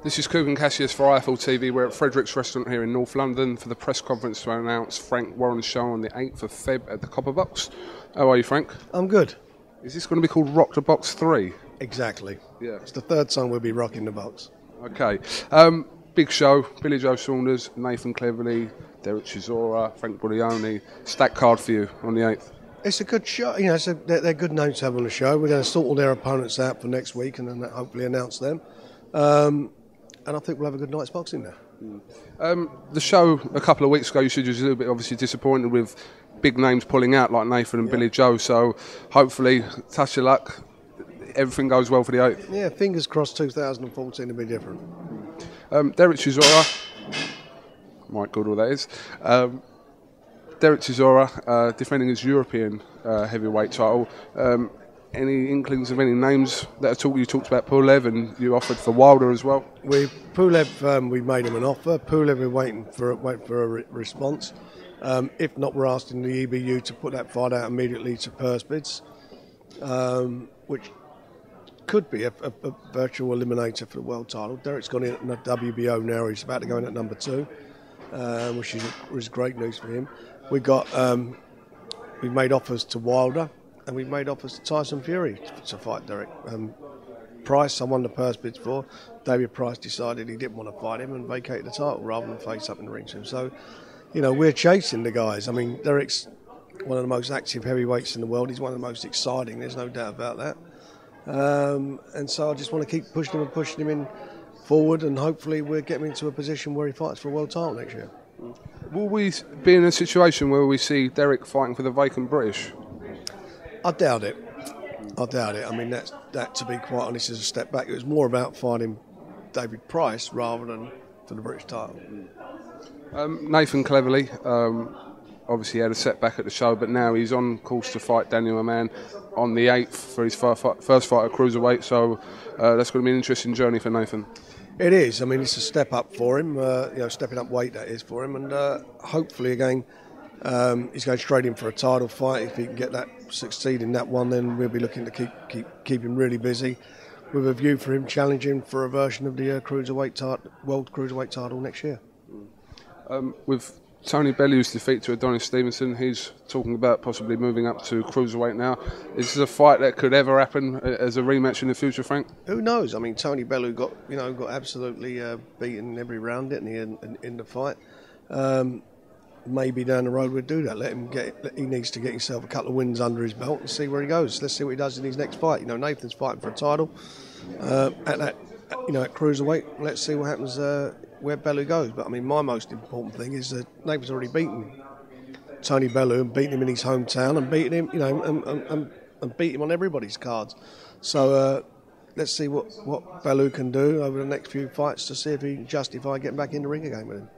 This is Coogan Cassius for IFL TV. We're at Frederick's Restaurant here in North London for the press conference to announce Frank Warren's show on the 8th of Feb at the Copper Box. How are you, Frank? I'm good. Is this going to be called Rock the Box 3? Exactly. Yeah. It's the third time we'll be rocking the box. Okay. Big show. Billy Joe Saunders, Nathan Cleverly, Derek Chisora, Frank Buglioni. Stacked card for you on the 8th. It's a good show. You know, they're good names to have on the show. We're going to sort all their opponents out for next week and then hopefully announce them. And I think we'll have a good night's boxing there. The show a couple of weeks ago, you said you was a little bit obviously disappointed with big names pulling out like Nathan and Billy Joe. So hopefully, touch of luck, everything goes well for the 8th. Yeah, fingers crossed 2014 will be different. Derek Chisora, Mike Goodall that is. Derek Chisora defending his European heavyweight title. Any inklings of any names that you talked about Pulev and you offered for Wilder as well? Pulev, we made him an offer. Pulev, we're waiting for a response. If not, we're asking the EBU to put that fight out immediately to purse bids, which could be a virtual eliminator for the world title. Derek's gone in at the WBO now. He's about to go in at number 2, which is great news for him. We've made offers to Wilder. And we've made offers to Tyson Fury to fight Derek. Price, I won the purse bids for. David Price decided he didn't want to fight him and vacated the title rather than face up in the ring to him. So, you know, we're chasing the guys. I mean, Derek's one of the most active heavyweights in the world. He's one of the most exciting. There's no doubt about that. And so I just want to keep pushing him in forward, and hopefully we'll get him into a position where he fights for a world title next year. Will we be in a situation where we see Derek fighting for the vacant British? I doubt it. I mean, that to be quite honest, is a step back. It was more about fighting David Price rather than for the British title. Nathan Cleverly, obviously had a setback at the show, but now he's on course to fight Daniel Aman on the 8th for his first fight at cruiserweight. So that's going to be an interesting journey for Nathan. It is. I mean, it's a step up for him. Stepping up weight that is for him, and hopefully again. He's going straight in for a title fight. If he can succeed in that one, then we'll be looking to keep him really busy, with a view for him challenging for a version of the world cruiserweight title next year. With Tony Bellew's defeat to Adonis Stevenson, he's talking about possibly moving up to cruiserweight now. Is this a fight that could ever happen as a rematch in the future, Frank? Who knows? I mean, Tony Bellew got absolutely beaten every round, didn't he, in the fight. Maybe down the road we'll do that. He needs to get himself a couple of wins under his belt and see where he goes. Let's see what he does in his next fight. You know, Nathan's fighting for a title at cruiserweight. Let's see what happens where Bellew goes. But I mean, my most important thing is that Nathan's already beaten Tony Bellew and beaten him in his hometown and beaten him, and beat him on everybody's cards. So let's see what Bellew can do over the next few fights to see if he can justify getting back in the ring again with him.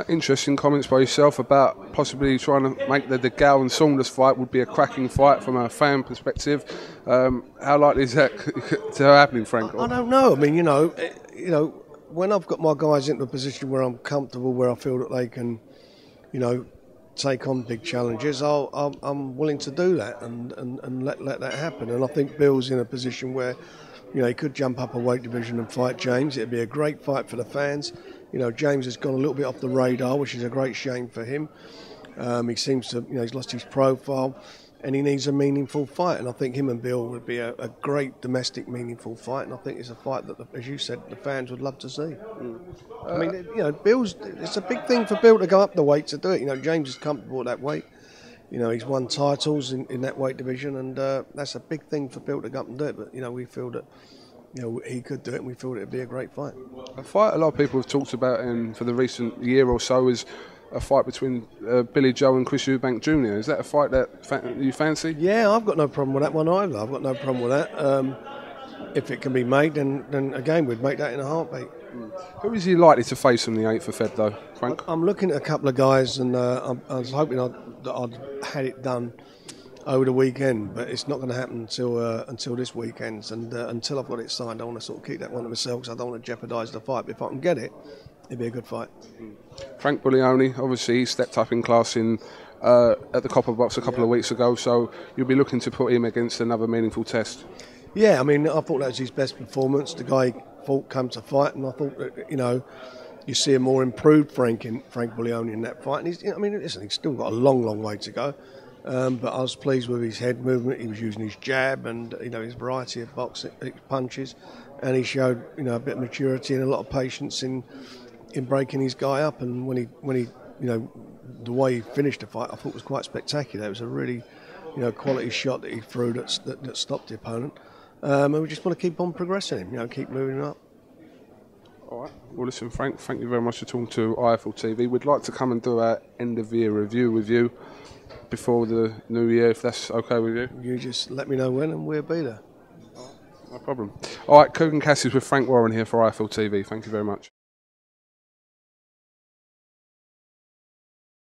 Interesting comments by yourself about possibly trying to make the DeGALE and Saunders fight would be a cracking fight from a fan perspective. How likely is that to happen, Frank? I don't know. I mean, you know, when I've got my guys into a position where I'm comfortable, where I feel that they can, take on big challenges, I'm willing to do that and let that happen. And I think Bill's in a position where, he could jump up a weight division and fight James. It'd be a great fight for the fans. James has gone a little bit off the radar, which is a great shame for him. He seems to, he's lost his profile, and he needs a meaningful fight. And I think him and Bill would be a great domestic, meaningful fight. And I think it's a fight that, as you said, the fans would love to see. I mean, it's a big thing for Bill to go up the weight to do it. James is comfortable at that weight. He's won titles in that weight division, and that's a big thing for Bill to go up and do it. But, we feel that he could do it, and we feel it'd be a great fight. A fight a lot of people have talked about for the recent year or so is a fight between Billy Joe and Chris Eubank Jr. Is that a fight that you fancy? Yeah, I've got no problem with that one either. I've got no problem with that. If it can be made, then again, we'd make that in a heartbeat. Who is he likely to face on the 8th of Feb, though, Frank? I'm looking at a couple of guys, and I was hoping that I'd had it done over the weekend, but it's not going to happen until this weekend. And until I've got it signed, I want to sort of keep that one to myself because I don't want to jeopardise the fight. But if I can get it, it'd be a good fight. Frank Buglioni, obviously, he stepped up in class at the Copper Box a couple of weeks ago, so you'll be looking to put him against another meaningful test. Yeah, I mean, I thought that was his best performance. The guy thought come to fight, and I thought that, you know, you see a more improved Frank Buglioni in that fight. And he's, I mean, listen, he's still got a long way to go. But I was pleased with his head movement. He was using his jab and, you know, his variety of boxing punches, and he showed, you know, a bit of maturity and a lot of patience in breaking his guy up. And when he, you know, the way he finished the fight, I thought was quite spectacular. It was a really, you know, quality shot that he threw that stopped the opponent. And we just want to keep on progressing him, you know, keep moving him up. All right. Well, listen, Frank, thank you very much for talking to IFL TV. We'd like to come and do our end of year review with you before the new year, if that's okay with you. You just let me know when, and we'll be there. No problem. All right, Coogan Cassius with Frank Warren here for IFL TV. Thank you very much.